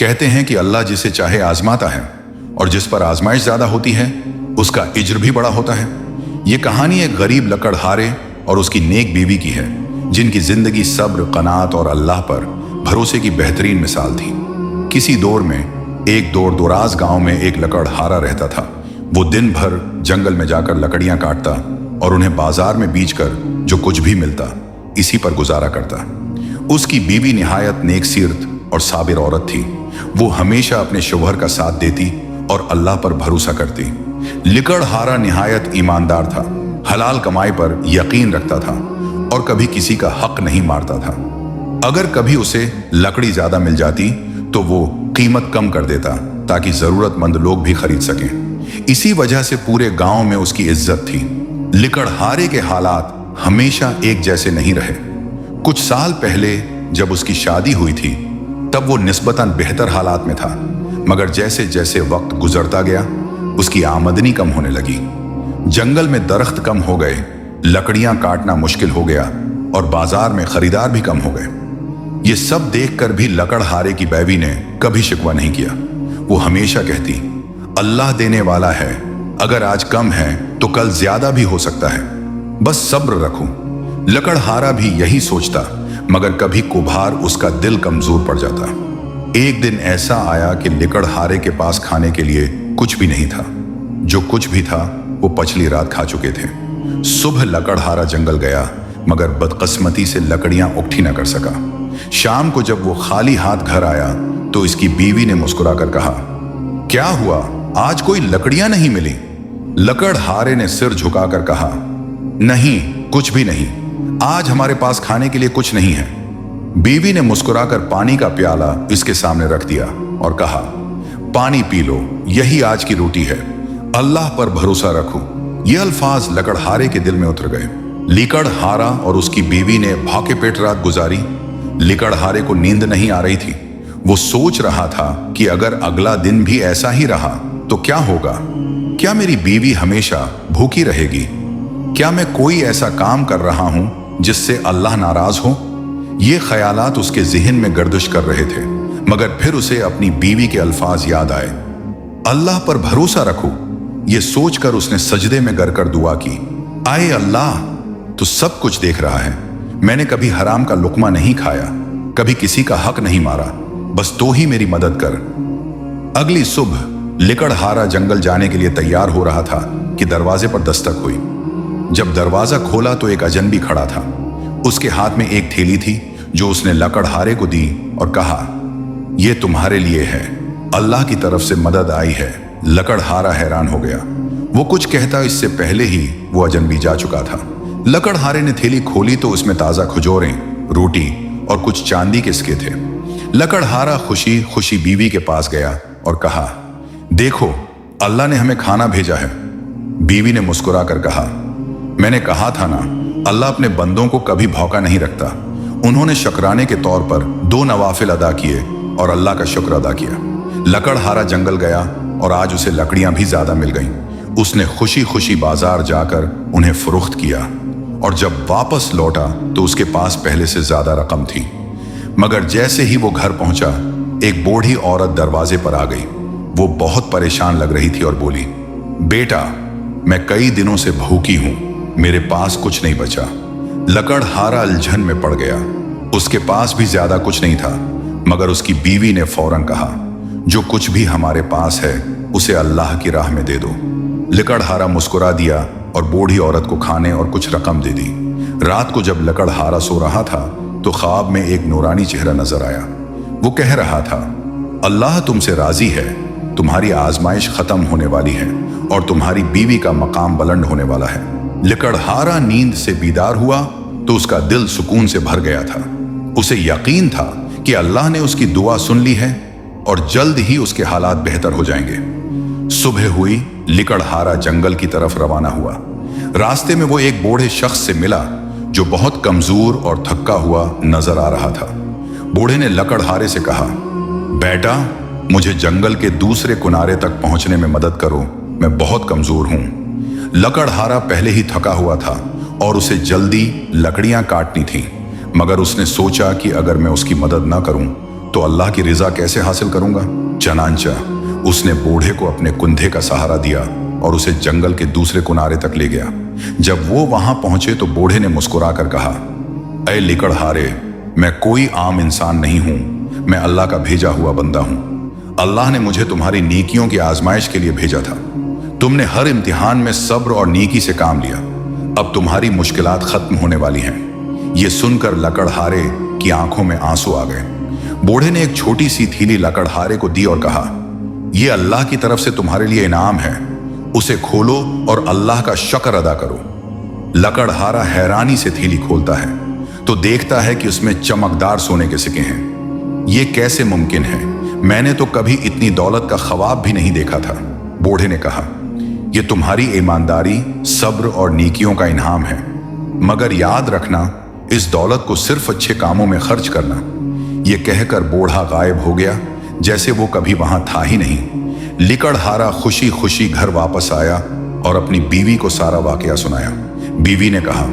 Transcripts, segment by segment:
कहते हैं कि अल्लाह जिसे चाहे आजमाता है और जिस पर आजमाइश ज्यादा होती है उसका इज्र भी बड़ा होता है। ये कहानी एक गरीब लकड़हारे और उसकी नेक बीवी की है, जिनकी जिंदगी सब्र, कनात और अल्लाह पर भरोसे की बेहतरीन मिसाल थी। किसी दौर में एक दूर-दराज गांव में एक लकड़हारा रहता था। वो दिन भर जंगल में जाकर लकड़ियां काटता और उन्हें बाजार में बेचकर जो कुछ भी मिलता इसी पर गुजारा करता। उसकी बीवी निहायत नेकसीरत और साबिर औरत थी। वो हमेशा अपने शौहर का साथ देती और अल्लाह पर भरोसा करती। लकड़हारा निहायत ईमानदार था, हलाल कमाई पर यकीन रखता था और कभी किसी का हक नहीं मारता था। अगर कभी उसे लकड़ी ज्यादा मिल जाती तो वो कीमत कम कर देता ताकि जरूरतमंद लोग भी खरीद सकें। इसी वजह से पूरे गांव में उसकी इज्जत थी। लकड़हारे के हालात हमेशा एक जैसे नहीं रहे। कुछ साल पहले जब उसकी शादी हुई थी तब वो निस्बतन बेहतर हालात में था, मगर जैसे जैसे वक्त गुजरता गया उसकी आमदनी कम होने लगी। जंगल में दरख्त कम हो गए, लकड़ियां काटना मुश्किल हो गया और बाजार में खरीदार भी कम हो गए। ये सब देखकर भी लकड़हारे की बीवी ने कभी शिकवा नहीं किया। वो हमेशा कहती, अल्लाह देने वाला है, अगर आज कम है तो कल ज्यादा भी हो सकता है, बस सब्र रखो। लकड़हारा भी यही सोचता, मगर कभी कुभार उसका दिल कमजोर पड़ जाता। एक दिन ऐसा आया कि लकड़हारे के पास खाने के लिए कुछ भी नहीं था। जो कुछ भी था वो पिछली रात खा चुके थे। सुबह लकड़हारा जंगल गया, मगर बदकिस्मती से लकड़ियां इकट्ठी न कर सका। शाम को जब वो खाली हाथ घर आया तो इसकी बीवी ने मुस्कुराकर कहा, क्या हुआ, आज कोई लकड़ियां नहीं मिली? लकड़हारे ने सिर झुकाकर कहा, नहीं, कुछ भी नहीं, आज हमारे पास खाने के लिए कुछ नहीं है। बीवी ने मुस्कुराकर पानी का प्याला इसके सामने रख दिया और कहा, पानी पी लो, यही आज की रोटी है, अल्लाह पर भरोसा रखो। ये अल्फाज लकड़हारे के दिल में उतर गए। लकड़हारा और उसकी बीवी ने भूखे पेट रात गुजारी। लकड़हारे को नींद नहीं आ रही थी। वो सोच रहा था कि अगर अगला दिन भी ऐसा ही रहा तो क्या होगा? क्या मेरी बीवी हमेशा भूखी रहेगी? क्या मैं कोई ऐसा काम कर रहा हूं जिससे अल्लाह नाराज हो? ये ख्यालात उसके जिहन में गर्दिश कर रहे थे, मगर फिर उसे अपनी बीवी के अल्फाज याद आए, अल्लाह पर भरोसा रखो। ये सोचकर उसने सजदे में गर कर दुआ की, आए अल्लाह, तो सब कुछ देख रहा है। मैंने कभी हराम का लुकमा नहीं खाया, कभी किसी का हक नहीं मारा, बस तो ही मेरी मदद कर। अगली सुबह लकड़हारा जंगल जाने के लिए तैयार हो रहा था कि दरवाजे पर दस्तक हुई। जब दरवाजा खोला तो एक अजनबी खड़ा था। उसके हाथ में एक थैली थी जो उसने लकड़हारे को दी और कहा, यह तुम्हारे लिए है, अल्लाह की तरफ से मदद आई है। लकड़हारा हैरान हो गया। वो कुछ कहता इससे पहले ही वो अजनबी जा चुका था। लकड़हारे ने थैली खोली तो उसमें ताजा खजूरें, रोटी और कुछ चांदी के सिक्के थे। लकड़हारा खुशी खुशी बीवी के पास गया और कहा, देखो, अल्लाह ने हमें खाना भेजा है। बीवी ने मुस्कुराकर कहा, मैंने कहा था ना, अल्लाह अपने बंदों को कभी भौंका नहीं रखता। उन्होंने शुक्राने के तौर पर 2 नवाफिल अदा किए और अल्लाह का शुक्र अदा किया। लकड़हारा जंगल गया और आज उसे लकड़ियां भी ज्यादा मिल गईं। उसने खुशी खुशी बाजार जाकर उन्हें फरोख्त किया और जब वापस लौटा तो उसके पास पहले से ज्यादा रकम थी। मगर जैसे ही वो घर पहुंचा, एक बूढ़ी औरत दरवाजे पर आ गई। वो बहुत परेशान लग रही थी और बोली, बेटा, मैं कई दिनों से भूखी हूं, मेरे पास कुछ नहीं बचा। लकड़हारा उलझन में पड़ गया। उसके पास भी ज्यादा कुछ नहीं था, मगर उसकी बीवी ने फौरन कहा, जो कुछ भी हमारे पास है उसे अल्लाह की राह में दे दो। लकड़हारा मुस्कुरा दिया और बूढ़ी औरत को खाने और कुछ रकम दे दी। रात को जब लकड़हारा सो रहा था तो ख्वाब में एक नूरानी चेहरा नजर आया। वो कह रहा था, अल्लाह तुमसे राजी है, तुम्हारी आजमाइश खत्म होने वाली है और तुम्हारी बीवी का मकाम बुलंद होने वाला है। लकड़हारा नींद से बीदार हुआ तो उसका दिल सुकून से भर गया था। उसे यकीन था कि अल्लाह ने उसकी दुआ सुन ली है और जल्द ही उसके हालात बेहतर हो जाएंगे। सुबह हुई, लकड़हारा जंगल की तरफ रवाना हुआ। रास्ते में वो एक बूढ़े शख्स से मिला जो बहुत कमजोर और थका हुआ नजर आ रहा था। बूढ़े ने लकड़हारे से कहा, बेटा, मुझे जंगल के दूसरे किनारे तक पहुंचने में मदद करो, मैं बहुत कमजोर हूं। लकड़हारा पहले ही थका हुआ था और उसे जल्दी लकड़ियां काटनी थी, मगर उसने सोचा कि अगर मैं उसकी मदद ना करूं तो अल्लाह की रिजा कैसे हासिल करूंगा? चनांचा उसने बूढ़े को अपने कुंधे का सहारा दिया और उसे जंगल के दूसरे किनारे तक ले गया। जब वो वहां पहुंचे तो बूढ़े ने मुस्कुराकर कहा, ऐ लिकड़हारे, मैं कोई आम इंसान नहीं हूं, मैं अल्लाह का भेजा हुआ बंदा हूं। अल्लाह ने मुझे तुम्हारी नेकियों की आजमाइश के लिए भेजा था। तुमने हर इम्तिहान में सब्र और नेकी से काम लिया। अब तुम्हारी मुश्किलात खत्म होने वाली हैं। ये सुनकर लकड़हारे की आंखों में आंसू आ गए। बूढ़े ने एक छोटी सी थैली लकड़हारे को दी और कहा, यह अल्लाह की तरफ से तुम्हारे लिए इनाम है, उसे खोलो और अल्लाह का शुक्र अदा करो। लकड़हारा हैरानी से थैली खोलता है तो देखता है कि उसमें चमकदार सोने के सिक्के हैं। ये कैसे मुमकिन है? मैंने तो कभी इतनी दौलत का ख्वाब भी नहीं देखा था। बूढ़े ने कहा, यह तुम्हारी ईमानदारी, सब्र और नेकियों का इनाम है, मगर याद रखना, इस दौलत को सिर्फ अच्छे कामों में खर्च करना। यह कहकर बूढ़ा गायब हो गया जैसे वो कभी वहां था ही नहीं। लिकड़हारा खुशी खुशी घर वापस आया और अपनी बीवी को सारा वाकया सुनाया। बीवी ने कहा,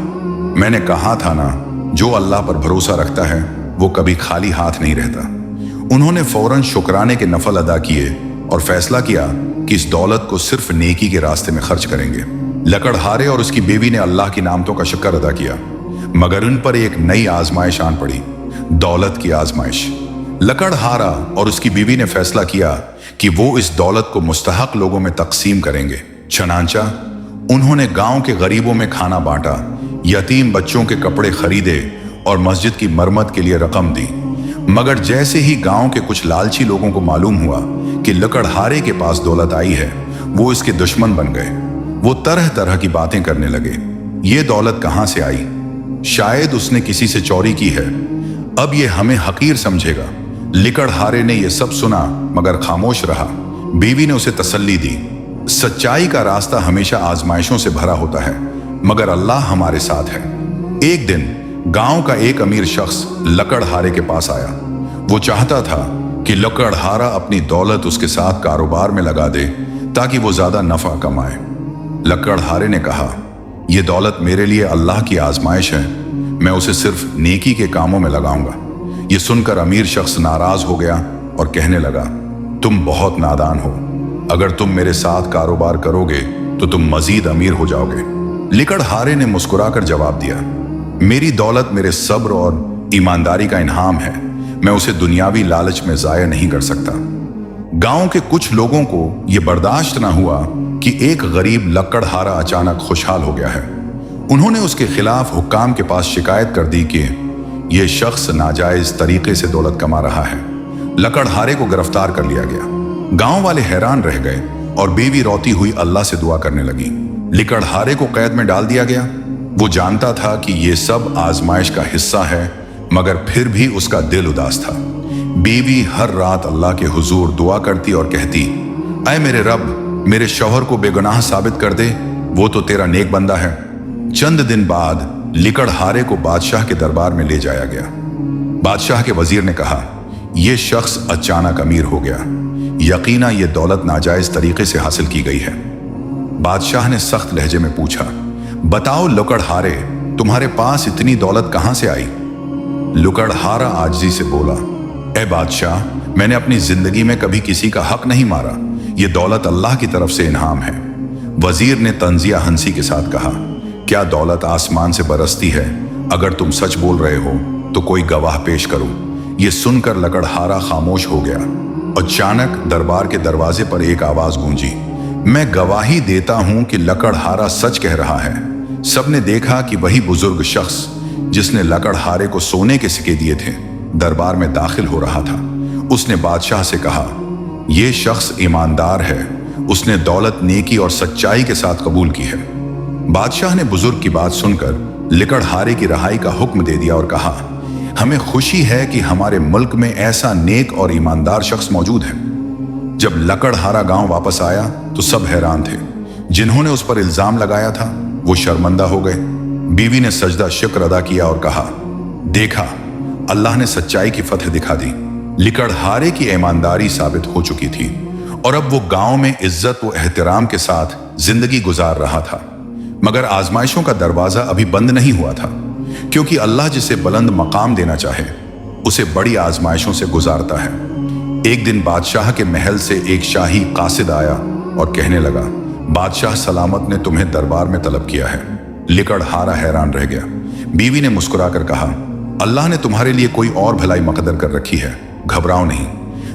मैंने कहा था ना, जो अल्लाह पर भरोसा रखता है वो कभी खाली हाथ नहीं रहता। उन्होंने फौरन शुक्राने के नफल अदा किए और फैसला किया कि इस दौलत को सिर्फ नेकी के रास्ते में खर्च करेंगे। लकड़हारे और उसकी बीवी ने अल्लाह की नामतों का शुक्र अदा किया, मगर उन पर एक नई आजमाइश आन पड़ी, दौलत की आजमाइश। लकड़हारा और उसकी बीवी ने फैसला किया कि वो इस दौलत को मुस्तहक लोगों में तकसीम करेंगे। चनांचा उन्होंने गांव के गरीबों में खाना बांटा, यतीम बच्चों के कपड़े खरीदे और मस्जिद की मरम्मत के लिए रकम दी। मगर जैसे ही गांव के कुछ लालची लोगों को मालूम हुआ कि लकड़हारे के पास दौलत आई है, वो इसके दुश्मन बन गए। वो तरह तरह की बातें करने लगे। ये दौलत कहां से आई? शायद उसने किसी से चोरी की है, अब ये हमें हकीर समझेगा। लिकड़हारे ने यह सब सुना मगर खामोश रहा। बीवी ने उसे तसल्ली दी, सच्चाई का रास्ता हमेशा आजमाइशों से भरा होता है, मगर अल्लाह हमारे साथ है। एक दिन गांव का एक अमीर शख्स लकड़हारे के पास आया। वो चाहता था कि लकड़हारा अपनी दौलत उसके साथ कारोबार में लगा दे ताकि वो ज्यादा नफा कमाए। लकड़हारे ने कहा, यह दौलत मेरे लिए अल्लाह की आजमाइश है, मैं उसे सिर्फ नेकी के कामों में लगाऊंगा। यह सुनकर अमीर शख्स नाराज हो गया और कहने लगा, तुम बहुत नादान हो, अगर तुम मेरे साथ कारोबार करोगे तो तुम मजीद अमीर हो जाओगे। लिकड़हारे ने मुस्कुराकर जवाब दिया, मेरी दौलत मेरे सब्र और ईमानदारी का इनाम है, मैं उसे दुनियावी लालच में जाया नहीं कर सकता। गांव के कुछ लोगों को यह बर्दाश्त ना हुआ कि एक गरीब लकड़हारा अचानक खुशहाल हो गया है। उन्होंने उसके खिलाफ हुक्काम के पास शिकायत कर दी कि यह शख्स नाजायज तरीके से दौलत कमा रहा है। लकड़हारे को गिरफ्तार कर लिया गया। गांव वाले हैरान रह गए और बीवी रोती हुई अल्लाह से दुआ करने लगी। लिकड़हारे को कैद में डाल दिया गया। वो जानता था कि यह सब आजमाइश का हिस्सा है, मगर फिर भी उसका दिल उदास था। बीवी हर रात अल्लाह के हुजूर दुआ करती और कहती, ऐ मेरे रब, मेरे शौहर को बेगुनाह साबित कर दे, वो तो तेरा नेक बंदा है। चंद दिन बाद लिकड़हारे को बादशाह के दरबार में ले जाया गया। बादशाह के वजीर ने कहा, यह शख्स अचानक अमीर हो गया, यकीना यह दौलत नाजायज तरीके से हासिल की गई है। बादशाह ने सख्त लहजे में पूछा, बताओ लकड़हारे, तुम्हारे पास इतनी दौलत कहां से आई? लकड़हारा आजिज़ी से बोला, ए बादशाह, मैंने अपनी जिंदगी में कभी किसी का हक नहीं मारा, यह दौलत अल्लाह की तरफ से इनाम है। वजीर ने तंजिया हंसी के साथ कहा, क्या दौलत आसमान से बरसती है? अगर तुम सच बोल रहे हो तो कोई गवाह पेश करो। यह सुनकर लकड़हारा खामोश हो गया। अचानक दरबार के दरवाजे पर एक आवाज गूंजी, मैं गवाही देता हूं कि लकड़हारा सच कह रहा है। सबने देखा कि वही बुजुर्ग शख्स जिसने लकड़हारे को सोने के सिक्के दिए थे, दरबार में दाखिल हो रहा था। उसने बादशाह से कहा, यह शख्स ईमानदार है, उसने दौलत नेकी और सच्चाई के साथ कबूल की है। बादशाह ने बुजुर्ग की बात सुनकर लिकड़हारे की रिहाई का हुक्म दे दिया और कहा, हमें खुशी है कि हमारे मुल्क में ऐसा नेक और ईमानदार शख्स मौजूद है। जब लकड़हारा गांव वापस आया तो सब हैरान थे। जिन्होंने उस पर इल्जाम लगाया था वो शर्मिंदा हो गए। बीवी ने सजदा शुक्र अदा किया और कहा, देखा, अल्लाह ने सच्चाई की फतह दिखा दी। लिकड़हारे की ईमानदारी साबित हो चुकी थी और अब वो गांव में इज्जत व एहतराम के साथ जिंदगी गुजार रहा था। मगर आजमाइशों का दरवाजा अभी बंद नहीं हुआ था, क्योंकि अल्लाह जिसे बुलंद मकाम देना चाहे उसे बड़ी आजमाइशों से गुजारता है। एक दिन बादशाह के महल से एक शाही कासिद आया और कहने लगा, बादशाह सलामत ने तुम्हें दरबार में तलब किया है। लिकड़हारा हैरान रह गया। बीवी ने मुस्कुराकर कहा, अल्लाह ने तुम्हारे लिए कोई और भलाई मकदर कर रखी है, घबराओ नहीं।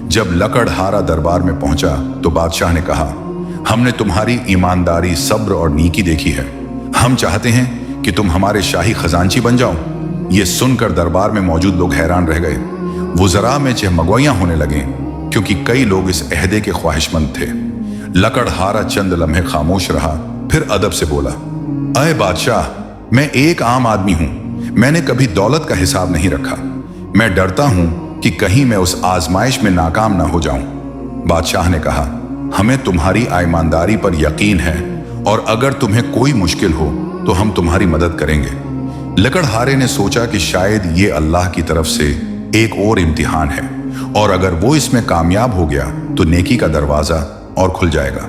जब लकड़हारा दरबार में पहुंचा तो बादशाह ने कहा, हमने तुम्हारी ईमानदारी, सब्र और नेकी देखी है। हम चाहते हैं कि तुम हमारे शाही खजांची बन जाओ। ये सुनकर दरबार में मौजूद लोग हैरान रह गए। वुज़रा में चहमगोइयां होने लगे क्योंकि कई लोग इस अहदे के ख्वाहिशमंद थे। लकड़हारा चंद लम्हे खामोश रहा, फिर अदब से बोला, अय बादशाह, मैं एक आम आदमी हूं। मैंने कभी दौलत का हिसाब नहीं रखा। मैं डरता हूं कि कहीं मैं उस आजमाइश में नाकाम ना हो जाऊं। बादशाह ने कहा, हमें तुम्हारी ईमानदारी पर यकीन है और अगर तुम्हें कोई मुश्किल हो तो हम तुम्हारी मदद करेंगे। लकड़हारे ने सोचा कि शायद ये अल्लाह की तरफ से एक और इम्तिहान है और अगर वो इसमें कामयाब हो गया तो नेकी का दरवाजा और खुल जाएगा।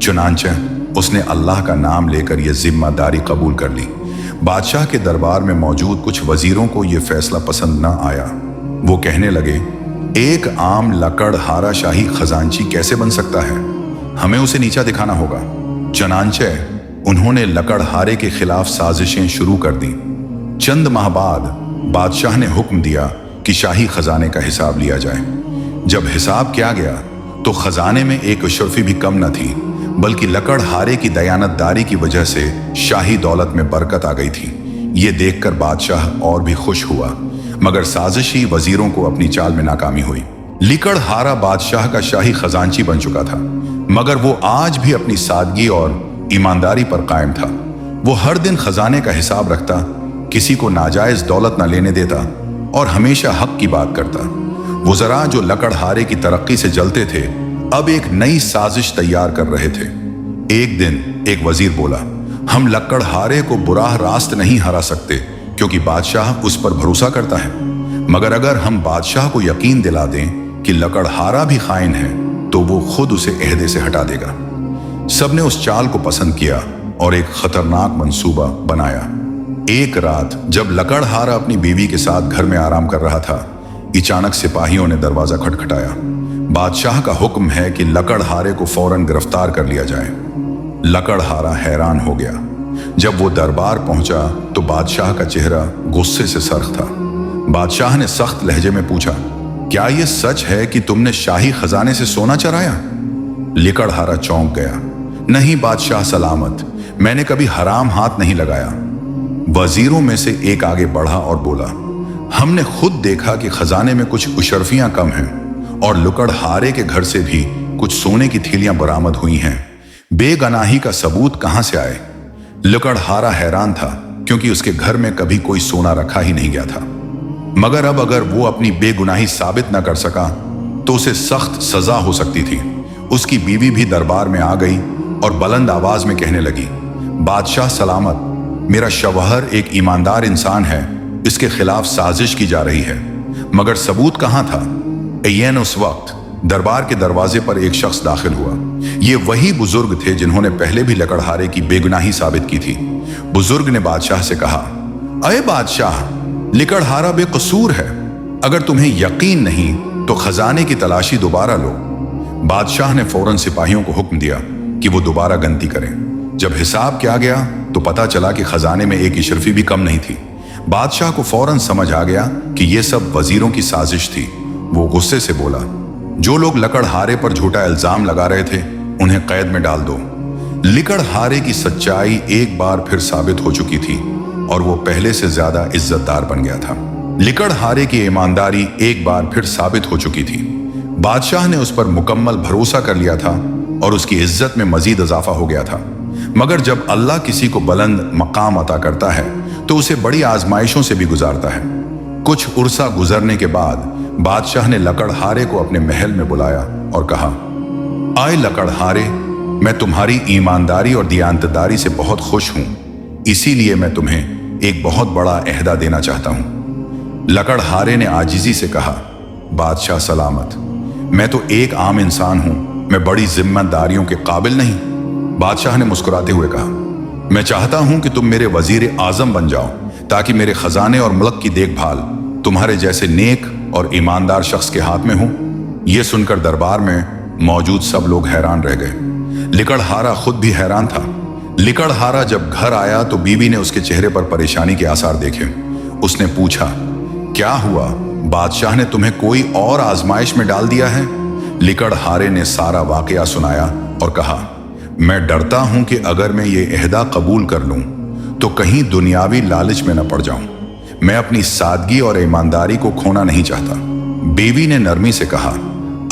चुनांचे उसने अल्लाह का नाम लेकर यह जिम्मेदारी कबूल कर ली। बादशाह के दरबार में मौजूद कुछ वजीरों को यह फैसला पसंद न आया। वो कहने लगे, एक आम लकड़हारा शाही खजांची कैसे बन सकता है? हमें उसे नीचा दिखाना होगा। चुनांचे उन्होंने लकड़हारे के खिलाफ साजिशें शुरू कर दी। चंद माह बाद बादशाह ने हुक्म दिया कि शाही खजाने का हिसाब लिया जाए। जब हिसाब किया गया तो खजाने में एक अशरफी भी कम न थी, बल्कि लकड़हारे की दयानतदारी की वजह से शाही दौलत में बरकत आ गई थी। ये देखकर बादशाह और भी खुश हुआ, मगर साजिशी वजीरों को अपनी चाल में नाकामी हुई। लिकड़हारा बादशाह का शाही खजांची बन चुका था, मगर वो आज भी अपनी सादगी और ईमानदारी पर कायम था। वो हर दिन खजाने का हिसाब रखता, किसी को नाजायज दौलत न लेने देता और हमेशा हक की बात करता। वुज़रा जो लकड़हारे की तरक्की से जलते थे, अब एक नई साजिश तैयार कर रहे थे। एक दिन एक वजीर बोला, हम लकड़हारे को बुराह रास्त नहीं हरा सकते क्योंकि बादशाह उस पर भरोसा करता है, मगर अगर हम बादशाह को यकीन दिला दें कि लकड़हारा भी खाइन है तो वो खुद उसे अहदे से हटा देगा। सबने उस चाल को पसंद किया और एक खतरनाक मंसूबा बनाया। एक रात जब लकड़हारा अपनी बीवी के साथ घर में आराम कर रहा था, अचानक सिपाहियों ने दरवाजा खटखटाया। बादशाह का हुक्म है कि लकड़हारे को फौरन गिरफ्तार कर लिया जाए। लकड़हारा हैरान हो गया। जब वो दरबार पहुंचा तो बादशाह का चेहरा गुस्से से सर्ख था। बादशाह ने सख्त लहजे में पूछा, क्या यह सच है कि तुमने शाही खजाने से सोना चराया? लिकड़हारा चौंक गया। नहीं बादशाह सलामत, मैंने कभी हराम हाथ नहीं लगाया। वजीरों में से एक आगे बढ़ा और बोला, हमने खुद देखा कि खजाने में कुछ उशरफियां कम हैं और लकड़हारे के घर से भी कुछ सोने की थैलियां बरामद हुई हैं। बेगनाही का सबूत कहां से आए? लकड़हारा हैरान था क्योंकि उसके घर में कभी कोई सोना रखा ही नहीं गया था, मगर अब अगर वो अपनी बेगुनाही साबित न कर सका तो उसे सख्त सजा हो सकती थी। उसकी बीवी भी दरबार में आ गई और बुलंद आवाज में कहने लगी, बादशाह सलामत, मेरा शवहर एक ईमानदार इंसान है, इसके खिलाफ साजिश की जा रही है, मगर सबूत कहां था? ऐन उस वक्त दरबार के दरवाजे पर एक शख्स दाखिल हुआ। ये वही बुजुर्ग थे जिन्होंने पहले भी लकड़हारे की बेगुनाही साबित की थी। बुजुर्ग ने बादशाह से कहा, अय बादशाह, लिकड़हारा बेकसूर है। अगर तुम्हें यकीन नहीं तो खजाने की तलाशी दोबारा लो। बादशाह ने फौरन सिपाहियों को हुक्म दिया कि वो दोबारा गनती करें। जब हिसाब किया गया तो पता चला कि खजाने में एक इशरफी भी कम नहीं थी। बादशाह को फौरन समझ आ गया कि यह सब वजीरों की साजिश थी। वो गुस्से से बोला, जो लोग लकड़हारे पर झूठा इल्जाम लगा रहे थे उन्हें कैद में डाल दो। लिकड़हारे की सच्चाई एक बार फिर साबित हो चुकी थी और वो पहले से ज्यादा इज्जतदार बन गया था। लिकड़हारे की ईमानदारी एक बार फिर साबित हो चुकी थी। बादशाह ने उस पर मुकम्मल भरोसा कर लिया था और उसकी इज्जत में मजीद इजाफा हो गया था। मगर जब अल्लाह किसी को बुलंद मकाम अता करता है तो उसे बड़ी आजमाइशों से भी गुजारता है। कुछ उर्सा गुजरने के बाद बादशाह ने लकड़हारे को अपने महल में बुलाया और कहा, आए लकड़हारे, मैं तुम्हारी ईमानदारी और दियानतदारी से बहुत खुश हूं, इसीलिए मैं तुम्हें एक बहुत बड़ा अहदा देना चाहता हूं। लकड़हारे ने आजिजी से कहा, बादशाह सलामत, मैं तो एक आम इंसान हूं, मैं बड़ी जिम्मेदारियों के काबिल नहीं। बादशाह ने मुस्कुराते हुए कहा, मैं चाहता हूं कि तुम मेरे वजीर आजम बन जाओ ताकि मेरे खजाने और मुल्क की देखभाल तुम्हारे जैसे नेक और ईमानदार शख्स के हाथ में हूं। यह सुनकर दरबार में मौजूद सब लोग हैरान रह गए। लिकड़हारा खुद भी हैरान था। लिकड़हारा जब घर आया तो बीवी ने उसके चेहरे पर परेशानी के आसार देखे। उसने पूछा, क्या हुआ? बादशाह ने तुम्हें कोई और आजमाइश में डाल दिया है? लिकड़हारे ने सारा वाकया सुनाया और कहा, मैं डरता हूं कि अगर मैं ये अहदा कबूल कर लूं तो कहीं दुनियावी लालच में न पड़ जाऊं। मैं अपनी सादगी और ईमानदारी को खोना नहीं चाहता। बीवी ने नरमी से कहा,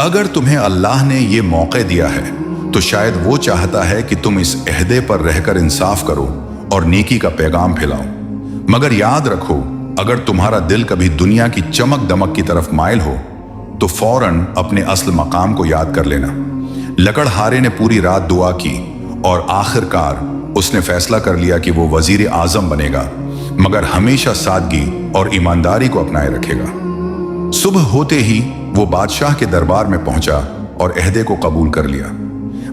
अगर तुम्हें अल्लाह ने ये मौके दिया है तो शायद वो चाहता है कि तुम इस अहदे पर रहकर इंसाफ करो और नेकी का पैगाम फैलाओ। मगर याद रखो, अगर तुम्हारा दिल कभी दुनिया की चमक दमक की तरफ माइल हो तो फौरन अपने असल मकाम को याद कर लेना। लकड़हारे ने पूरी रात दुआ की और आखिरकार उसने फैसला कर लिया कि वो वजीर आजम बनेगा, मगर हमेशा सादगी और ईमानदारी को अपनाए रखेगा। सुबह होते ही वो बादशाह के दरबार में पहुंचा और अहदे को कबूल कर लिया।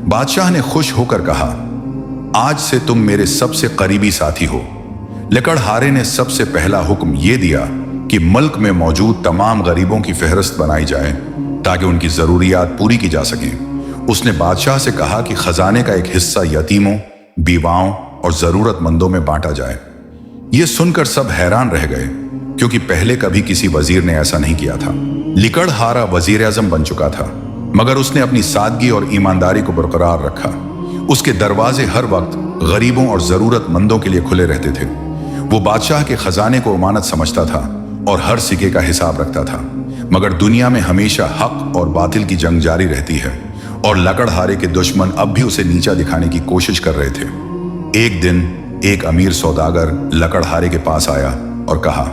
बादशाह ने खुश होकर कहा, आज से तुम मेरे सबसे करीबी साथी हो। लकड़हारे ने सबसे पहला हुक्म यह दिया कि मुल्क में मौजूद तमाम गरीबों की फहरिस्त बनाई जाए ताकि उनकी जरूरियात पूरी की जा सकें। उसने बादशाह से कहा कि खजाने का एक हिस्सा यतीमों, बीवाओं और जरूरतमंदों में बांटा जाए। यह सुनकर सब हैरान रह गए, क्योंकि पहले कभी किसी वजीर ने ऐसा नहीं किया था। लिकड़हारा वजीर आजम बन चुका था, मगर उसने अपनी सादगी और ईमानदारी को बरकरार रखा। उसके दरवाजे हर वक्त गरीबों और जरूरतमंदों के लिए खुले रहते थे। वो बादशाह के खजाने को अमानत समझता था और हर सिक्के का हिसाब रखता था। मगर दुनिया में हमेशा हक और बातिल की जंग जारी रहती है और लकड़हारे के दुश्मन अब भी उसे नीचा दिखाने की कोशिश कर रहे थे। एक दिन एक अमीर सौदागर लकड़हारे के पास आया और कहा,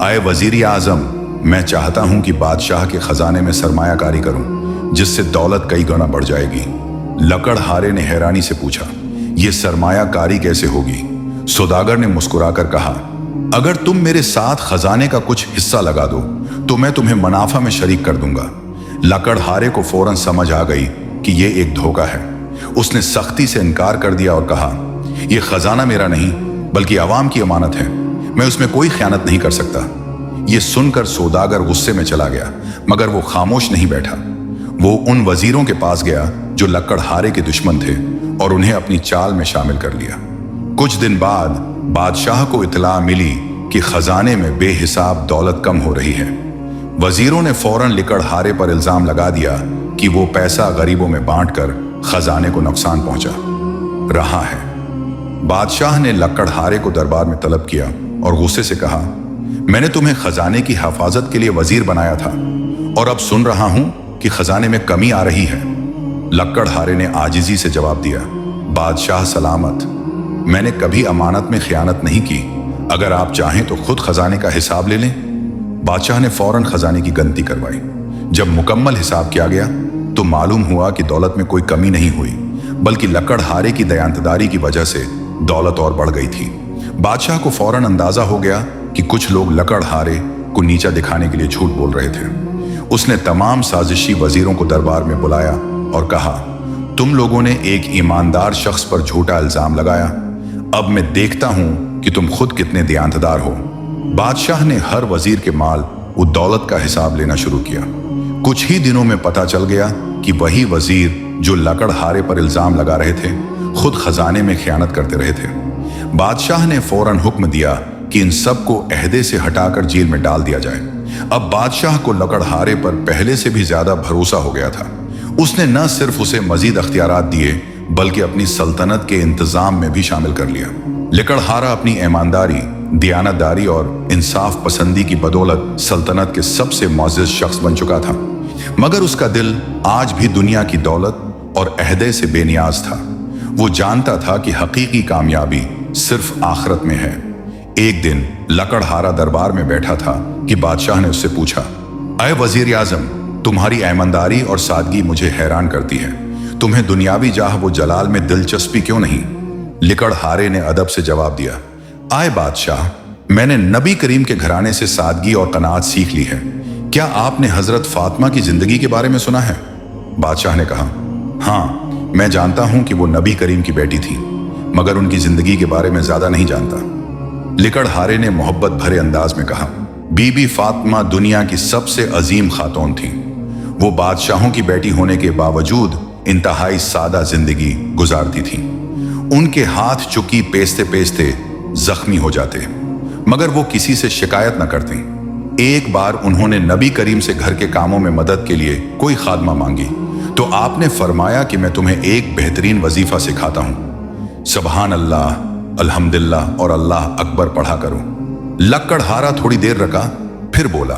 आए वजीर आजम, मैं चाहता हूं कि बादशाह के खजाने में सरमायाकारी करूं, जिससे दौलत कई गुना बढ़ जाएगी। लकड़हारे ने हैरानी से पूछा, यह सरमायाकारी कैसे होगी? सौदागर ने मुस्कुराकर कहा, अगर तुम मेरे साथ खजाने का कुछ हिस्सा लगा दो तो मैं तुम्हें मुनाफा में शरीक कर दूंगा। लकड़हारे को फौरन समझ आ गई कि यह एक धोखा है। उसने सख्ती से इनकार कर दिया और कहा, यह खजाना मेरा नहीं बल्कि अवाम की अमानत है, मैं उसमें कोई खयानत नहीं कर सकता। यह सुनकर सौदागर गुस्से में चला गया, मगर वो खामोश नहीं बैठा। वो उन वजीरों के पास गया जो लकड़हारे के दुश्मन थे और उन्हें अपनी चाल में शामिल कर लिया। कुछ दिन बाद बादशाह को इतला मिली कि खजाने में बेहिसाब दौलत कम हो रही है। वजीरों ने फौरन लिकड़हारे पर इल्जाम लगा दिया कि वो पैसा गरीबों में बांटकर खजाने को नुकसान पहुंचा रहा है। बादशाह ने लकड़हारे को दरबार में तलब किया और गुस्से से कहा, मैंने तुम्हें खजाने की हिफाजत के लिए वजीर बनाया था और अब सुन रहा हूं कि खजाने में कमी आ रही है। लकड़हारे ने आजिजी से जवाब दिया, बादशाह सलामत, मैंने कभी अमानत में खयानत नहीं की। अगर आप चाहें तो खुद खजाने का हिसाब ले लें। बादशाह ने फौरन खजाने की गिनती करवाई। जब मुकम्मल हिसाब किया गया तो मालूम हुआ कि दौलत में कोई कमी नहीं हुई, बल्कि लकड़हारे की दयांतदारी की वजह से दौलत और बढ़ गई थी। बादशाह को फौरन अंदाजा हो गया कि कुछ लोग लकड़हारे को नीचा दिखाने के लिए झूठ बोल रहे थे। उसने तमाम साजिशी वजीरों को दरबार में बुलाया और कहा, तुम लोगों ने एक ईमानदार शख्स पर झूठा इल्जाम लगाया। अब मैं देखता हूं कि तुम खुद कितने दयांतदार हो। बादशाह ने हर वजीर के माल व दौलत का हिसाब लेना शुरू किया। कुछ ही दिनों में पता चल गया कि वही वजीर जो लकड़हारे पर इल्जाम लगा रहे थे खुद खजाने में खयानत करते रहे थे। बादशाह ने फौरन हुक्म दिया कि इन सब को अहदे से हटाकर जेल में डाल दिया जाए। अब बादशाह को लकड़हारे पर पहले से भी ज्यादा भरोसा हो गया था। उसने न सिर्फ उसे मजीद अख्तियारात दिए बल्कि अपनी सल्तनत के इंतजाम में भी शामिल कर लिया। लकड़हारा अपनी ईमानदारी, दियानतदारी और इंसाफ पसंदी की बदौलत सल्तनत के सबसे मुअज़्ज़ज़ शख्स बन चुका था, मगर उसका दिल आज भी दुनिया की दौलत और अहदे से बेनियाज था। वो जानता था कि हकीकी कामयाबी सिर्फ आखिरत में है। एक दिन लकड़हारा दरबार में बैठा था कि बादशाह ने उससे पूछा, अय वजीर आजम, तुम्हारी ईमानदारी और सादगी मुझे हैरान करती है। तुम्हें दुनियावी जाह व जलाल में दिलचस्पी क्यों नहीं? लिकड़हारे ने अदब से जवाब दिया, आए बादशाह, मैंने नबी करीम के घराने से सादगी और कनात सीख ली है। क्या आपने हजरत फातिमा की जिंदगी के बारे में सुना है? बादशाह ने कहा, हाँ, मैं जानता हूं कि वो नबी करीम की बेटी थी, मगर उनकी जिंदगी के बारे में ज्यादा नहीं जानता। लिकड़हारे ने मोहब्बत भरे अंदाज में कहा, बीबी फातिमा दुनिया की सबसे अजीम खातून थी। वो बादशाहों की बेटी होने के बावजूद इंतहाई सादा जिंदगी गुजारती थी। उनके हाथ चुकी पेस्ते पेस्ते जख्मी हो जाते, मगर वो किसी से शिकायत न करती। एक बार उन्होंने नबी करीम से घर के कामों में मदद के लिए कोई खादमा मांगी तो आपने फरमाया कि मैं तुम्हें एक बेहतरीन वजीफा सिखाता हूं, सुबहान अल्लाह, अल्हम्दुलिल्लाह और अल्लाह अकबर पढ़ा करो। लकड़हारा थोड़ी देर रखा, फिर बोला,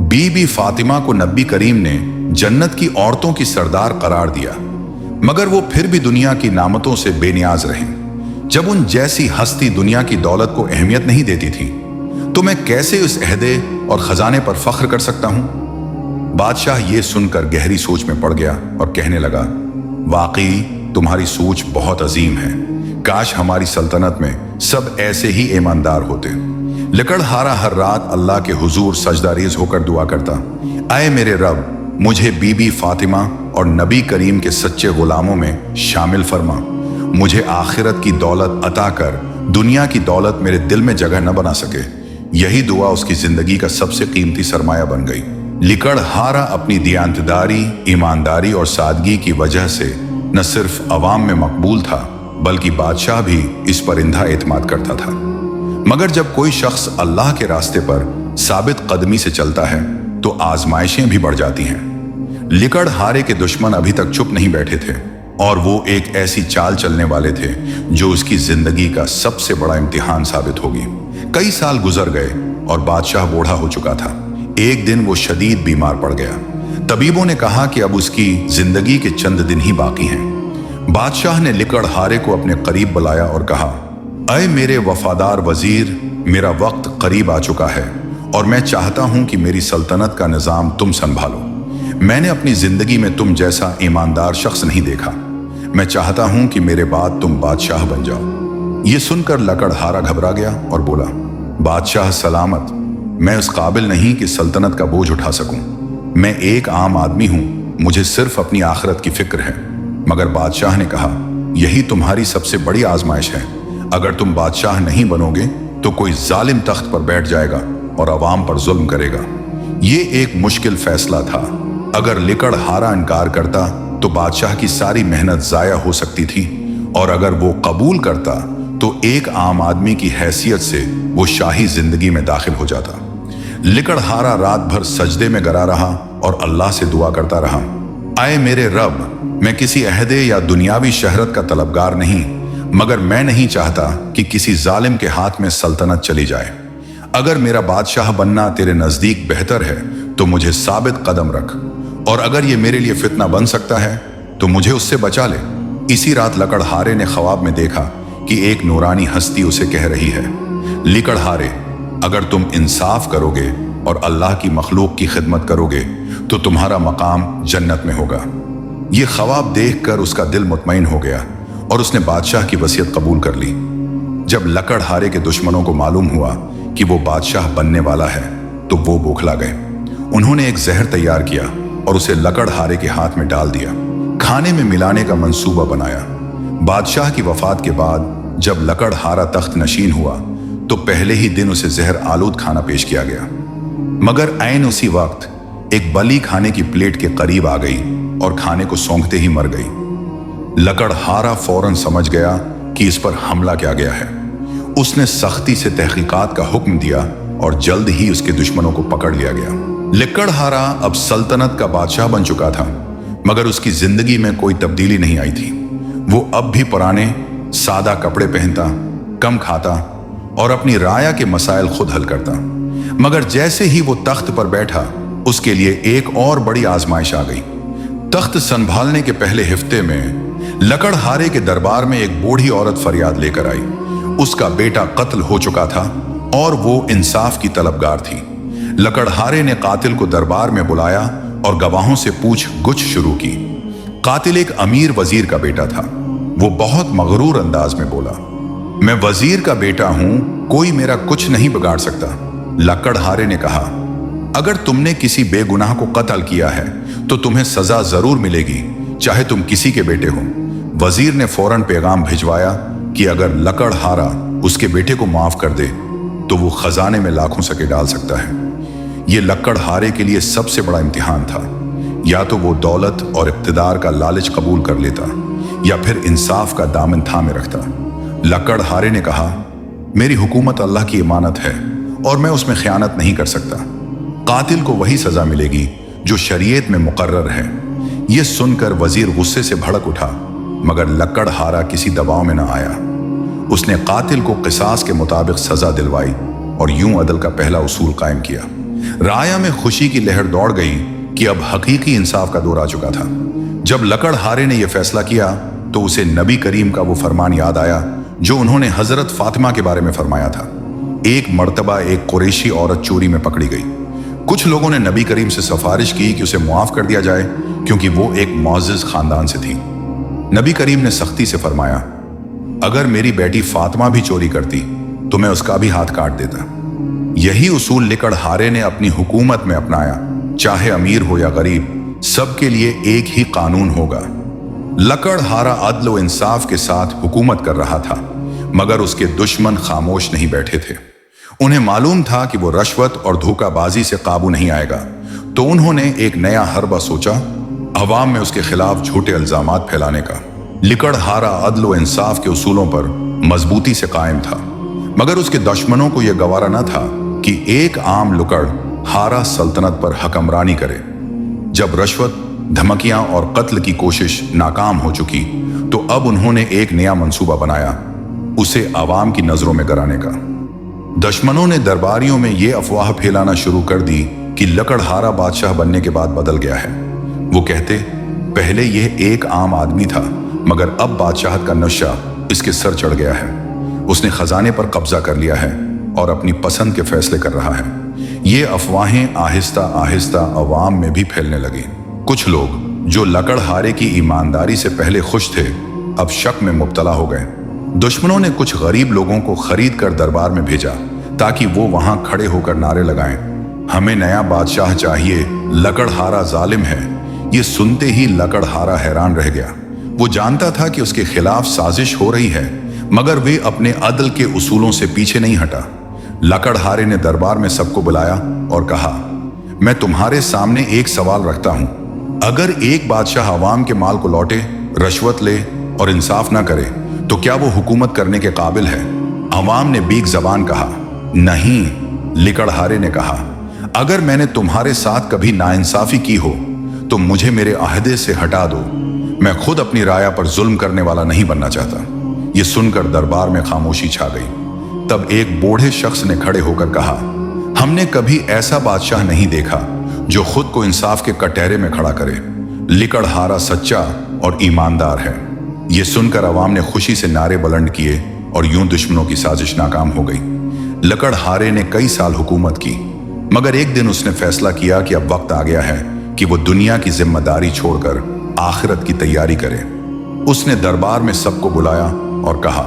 बीबी फातिमा को नबी करीम ने जन्नत की औरतों की सरदार करार दिया, मगर वो फिर भी दुनिया की नामतों से बेनियाज रहीं। जब उन जैसी हस्ती दुनिया की दौलत को अहमियत नहीं देती थी तो मैं कैसे उस अहदे और खजाने पर फख्र कर सकता हूं? बादशाह ये सुनकर गहरी सोच में पड़ गया और कहने लगा, वाकई तुम्हारी सोच बहुत अजीम है। काश हमारी सल्तनत में सब ऐसे ही ईमानदार होते। लकड़हारा हर रात अल्लाह के हुजूर सजदारेज होकर दुआ करता, आए मेरे रब, मुझे बीबी फातिमा और नबी करीम के सच्चे गुलामों में शामिल फरमा। मुझे आखिरत की दौलत अता कर दुनिया की दौलत मेरे दिल में जगह न बना सके। यही दुआ उसकी जिंदगी का सबसे कीमती सरमाया बन गई। लकड़हारा अपनी दियांतदारी, ईमानदारी और सादगी की वजह से न सिर्फ अवाम में मकबूल था बल्कि बादशाह भी इस पर इंधा एतमाद करता था। मगर जब कोई शख्स अल्लाह के रास्ते पर साबित कदमी से चलता है तो आजमाइशें भी बढ़ जाती हैं। लकड़हारे के दुश्मन अभी तक चुप नहीं बैठे थे और वो एक ऐसी चाल चलने वाले थे जो उसकी जिंदगी का सबसे बड़ा इम्तिहान साबित होगी। कई साल गुजर गए और बादशाह बूढ़ा हो चुका था। एक दिन वो शदीद बीमार पड़ गया। तबीबों ने कहा कि अब उसकी जिंदगी के चंद दिन ही बाकी हैं। बादशाह ने लकड़हारे को अपने करीब बुलाया और कहा, अय मेरे वफादार वजीर, मेरा वक्त करीब आ चुका है और मैं चाहता हूं कि मेरी सल्तनत का निज़ाम तुम संभालो। मैंने अपनी जिंदगी में तुम जैसा ईमानदार शख्स नहीं देखा। मैं चाहता हूं कि मेरे बाद तुम बादशाह बन जाओ। ये सुनकर लकड़हारा घबरा गया और बोला, बादशाह सलामत, मैं उस काबिल नहीं कि सल्तनत का बोझ उठा सकूं। मैं एक आम आदमी हूं, मुझे सिर्फ अपनी आखिरत की फिक्र है। मगर बादशाह ने कहा, यही तुम्हारी सबसे बड़ी आजमाइश है। अगर तुम बादशाह नहीं बनोगे तो कोई जालिम तख्त पर बैठ जाएगा और अवाम पर जुल्म करेगा। ये एक मुश्किल फैसला था। अगर लकड़हारा इनकार करता तो बादशाह की सारी मेहनत जाया हो सकती थी और अगर वो कबूल करता तो एक आम आदमी की हैसियत से वो शाही जिंदगी में दाखिल हो जाता। लकड़हारा रात भर सजदे में गिरा रहा और अल्लाह से दुआ करता रहा, आए मेरे रब, मैं किसी अहदे या दुनियावी शहरत का तलबगार नहीं, मगर मैं नहीं चाहता कि किसी जालिम के हाथ में सल्तनत चली जाए। अगर मेरा बादशाह बनना तेरे नजदीक बेहतर है तो मुझे साबित कदम रख, और अगर ये मेरे लिए फितना बन सकता है तो मुझे उससे बचा ले। इसी रात लकड़हारे ने ख्वाब में देखा कि एक नूरानी हस्ती उसे कह रही है, लकड़हारे, अगर तुम इंसाफ करोगे और अल्लाह की मखलूक की खिदमत करोगे तो तुम्हारा मकाम जन्नत में होगा। ये ख्वाब देखकर उसका दिल मुतमईन हो गया और उसने बादशाह की वसीयत कबूल कर ली। जब लकड़हारे के दुश्मनों को मालूम हुआ कि वो बादशाह बनने वाला है तो वो बौखला गए। उन्होंने एक जहर तैयार किया और उसे लकड़हारे के हाथ में डाल दिया। खाने में मिलाने का मंसूबा बनाया। बादशाह की वफात के बाद जब लकड़हारा तख्त नशीन हुआ तो पहले ही दिन उसे जहर आलूद खाना पेश किया गया, मगर ऐन उसी वक्त एक बली खाने की प्लेट के करीब आ गई और खाने को सौंघते ही मर गई। लकड़हारा फौरन समझ गया कि इस पर हमला किया गया है। उसने सख्ती से तहकीकात का हुक्म दिया और जल्द ही उसके दुश्मनों को पकड़ लिया गया। लकड़हारा अब सल्तनत का बादशाह बन चुका था, मगर उसकी जिंदगी में कोई तब्दीली नहीं आई थी। वो अब भी पुराने सादा कपड़े पहनता, कम खाता और अपनी राया के मसाइल खुद हल करता। मगर जैसे ही वो तख्त पर बैठा, उसके लिए एक और बड़ी आजमाइश आ गई। तख्त संभालने के पहले हफ्ते में लकड़हारे के दरबार में एक बूढ़ी औरत फरियाद लेकर आई। उसका बेटा कत्ल हो चुका था और वो इंसाफ की तलबगार थी। लकड़हारे ने कातिल को दरबार में बुलाया और गवाहों से पूछ गुछ शुरू की। कातिल एक अमीर वजीर का बेटा था। वो बहुत मगरूर अंदाज में बोला, मैं वजीर का बेटा हूं, कोई मेरा कुछ नहीं बिगाड़ सकता। लकड़हारे ने कहा, अगर तुमने किसी बेगुनाह को कत्ल किया है तो तुम्हें सजा जरूर मिलेगी, चाहे तुम किसी के बेटे हो। वजीर ने फौरन पैगाम भिजवाया कि अगर लकड़हारा उसके बेटे को माफ कर दे तो वो खजाने में लाखों सके डाल सकता है। ये लकड़हारे के लिए सबसे बड़ा इम्तिहान था। या तो वो दौलत और इक़्तिदार का लालच कबूल कर लेता या फिर इंसाफ का दामन थामे रखता। लकड़हारे ने कहा, मेरी हुकूमत अल्लाह की इमानत है और मैं उसमें खयानत नहीं कर सकता। कातिल को वही सजा मिलेगी जो शरीयत में मुकर्रर है। ये सुनकर वजीर गुस्से से भड़क उठा, मगर लकड़हारा किसी दबाव में न आया। उसने कातिल को क़िसास के मुताबिक सजा दिलवाई और यूं अदल का पहला उसूल कायम किया। राया में खुशी की लहर दौड़ गई कि अब हकीकी इंसाफ का दौर आ चुका था। जब लकड़हारे ने यह फैसला किया तो उसे नबी करीम का वो फरमान याद आया जो उन्होंने हजरत फातिमा के बारे में फरमाया था। एक मर्तबा एक कुरैशी औरत चोरी में पकड़ी गई। कुछ लोगों ने नबी करीम से सिफारिश की कि उसे मुआफ कर दिया जाए क्योंकि वो एक मुअज़्ज़ज़ खानदान से थी। नबी करीम ने सख्ती से फरमाया, अगर मेरी बेटी फातिमा भी चोरी करती तो मैं उसका भी हाथ काट देता। यही उसूल लकड़हारे ने अपनी हुकूमत में अपनाया। चाहे अमीर हो या गरीब, सबके लिए एक ही कानून होगा। लकड़हारा अदल व इंसाफ के साथ हुकूमत कर रहा था, मगर उसके दुश्मन खामोश नहीं बैठे थे। उन्हें मालूम था कि वो रिश्वत और धोखाबाजी से काबू नहीं आएगा, तो उन्होंने एक नया हरबा सोचा, अवाम में उसके खिलाफ झूठे इल्जामात फैलाने का। लकड़हारा अदल व इंसाफ के उसूलों पर मजबूती से कायम था, मगर उसके दुश्मनों को यह गवारा न था कि एक आम लकड़हारा सल्तनत पर हकमरानी करे। जब रिश्वत, धमकियां और कत्ल की कोशिश नाकाम हो चुकी तो अब उन्होंने एक नया मंसूबा बनाया, उसे आवाम की नजरों में गिराने का। दुश्मनों ने दरबारियों में यह अफवाह फैलाना शुरू कर दी कि लकड़हारा बादशाह बनने के बाद बदल गया है। वो कहते, पहले यह एक आम आदमी था, मगर अब बादशाहत का नशा इसके सर चढ़ गया है। उसने खजाने पर कब्जा कर लिया है और अपनी पसंद के फैसले कर रहा है। ये अफवाहें आहिस्ता आहिस्ता अवाम में भी फैलने लगी। कुछ लोग जो लकड़हारे की ईमानदारी से पहले खुश थे, अब शक में मुब्तला हो गए। दुश्मनों ने कुछ गरीब लोगों को खरीद कर दरबार में भेजा ताकि वो वहां खड़े होकर नारे लगाएं, हमें नया बादशाह चाहिए, लकड़हारा जालिम है। ये सुनते ही लकड़हारा हैरान रह गया। वो जानता था कि उसके खिलाफ साजिश हो रही है, मगर वे अपने अदल के उसूलों से पीछे नहीं हटा। लकड़हारे ने दरबार में सबको बुलाया और कहा, मैं तुम्हारे सामने एक सवाल रखता हूं। अगर एक बादशाह अवाम के माल को लौटे, रिश्वत ले और इंसाफ ना करे तो क्या वो हुकूमत करने के काबिल है? अवाम ने बीक जबान कहा, नहीं। लकड़हारे ने कहा, अगर मैंने तुम्हारे साथ कभी नाइंसाफी की हो तो मुझे मेरे अहदे से हटा दो। मैं खुद अपनी राया पर जुल्म करने वाला नहीं बनना चाहता। ये सुनकर दरबार में खामोशी छा गई। तब एक बूढ़े शख्स ने खड़े होकर कहा, हमने कभी ऐसा बादशाह नहीं देखा जो खुद को इंसाफ के कटहरे में खड़ा करे। लकड़हारा सच्चा और ईमानदार है। ये सुनकर अवाम ने खुशी से नारे बुलंद किए और यूं दुश्मनों की साजिश नाकाम हो गई। लकड़हारे ने कई साल हुकूमत की, मगर एक दिन उसने फैसला किया कि अब वक्त आ गया है कि वो दुनिया की जिम्मेदारी छोड़कर आखिरत की तैयारी करे। उसने दरबार में सबको बुलाया और कहा,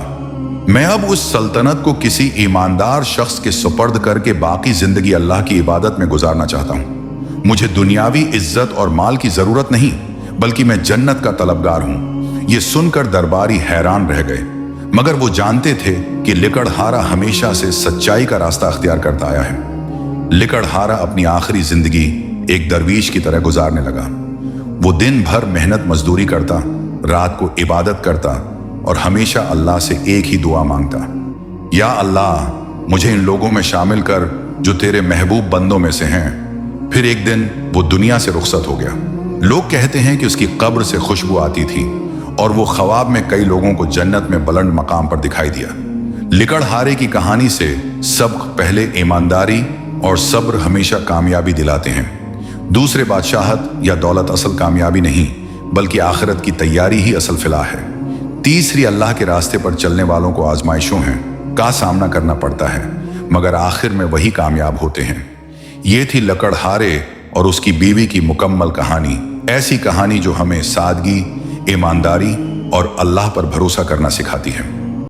मैं अब उस सल्तनत को किसी ईमानदार शख्स के सुपर्द करके बाकी जिंदगी अल्लाह की इबादत में गुजारना चाहता हूं। मुझे दुनियावी इज्जत और माल की जरूरत नहीं, बल्कि मैं जन्नत का तलबगार हूं। ये सुनकर दरबारी हैरान रह गए, मगर वो जानते थे कि लकड़हारा हमेशा से सच्चाई का रास्ता अख्तियार करता आया है। लकड़हारा अपनी आखिरी जिंदगी एक दरवीश की तरह गुजारने लगा। वो दिन भर मेहनत मजदूरी करता, रात को इबादत करता और हमेशा अल्लाह से एक ही दुआ मांगता, या अल्लाह, मुझे इन लोगों में शामिल कर जो तेरे महबूब बंदों में से हैं। फिर एक दिन वो दुनिया से रुखसत हो गया। लोग कहते हैं कि उसकी कब्र से खुशबू आती थी और वो ख्वाब में कई लोगों को जन्नत में बुलंद मकाम पर दिखाई दिया। लकड़हारे की कहानी से सबक पहले ईमानदारी और सब्र हमेशा कामयाबी दिलाते हैं। दूसरे बादशाहत या दौलत असल कामयाबी नहीं, बल्कि आखिरत की तैयारी ही असल फलाह है। तीसरी, अल्लाह के रास्ते पर चलने वालों को आजमाइशों का सामना करना पड़ता है, मगर आखिर में वही कामयाब होते हैं। ये थी लकड़हारे और उसकी बीवी की मुकम्मल कहानी। ऐसी कहानी जो हमें सादगी, ईमानदारी और अल्लाह पर भरोसा करना सिखाती है।